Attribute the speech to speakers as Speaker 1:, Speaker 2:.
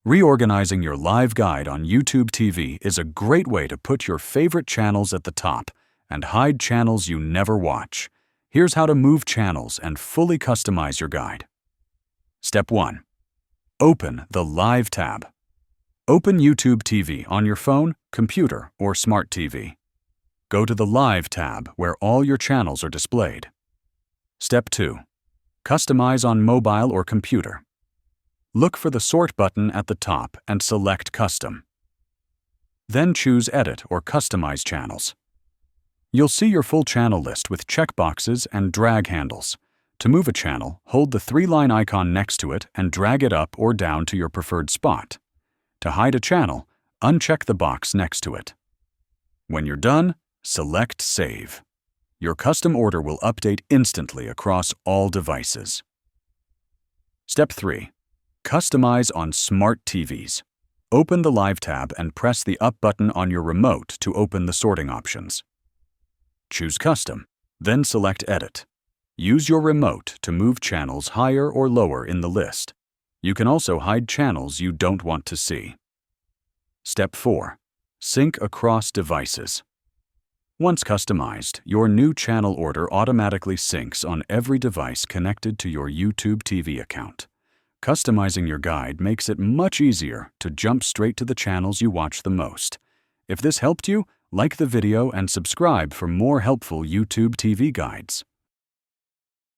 Speaker 1: Reorganizing your live guide on YouTube TV is a great way to put your favorite channels at the top and hide channels you never watch. Here's how to move channels and fully customize your guide. Step 1. Open the Live tab. Open YouTube TV on your phone, computer, or smart TV. Go to the Live tab where all your channels are displayed. Step 2. Customize on mobile or computer. Look for the Sort button at the top and select Custom. Then choose Edit or Customize Channels. You'll see your full channel list with checkboxes and drag handles. To move a channel, hold the 3-line icon next to it and drag it up or down to your preferred spot. To hide a channel, uncheck the box next to it. When you're done, select Save. Your custom order will update instantly across all devices. Step 3. Customize on smart TVs. Open the Live tab and press the Up button on your remote to open the sorting options. Choose Custom, then select Edit. Use your remote to move channels higher or lower in the list. You can also hide channels you don't want to see. Step 4. Sync across devices. Once customized, your new channel order automatically syncs on every device connected to your YouTube TV account. Customizing your guide makes it much easier to jump straight to the channels you watch the most. If this helped you, like the video and subscribe for more helpful YouTube TV guides.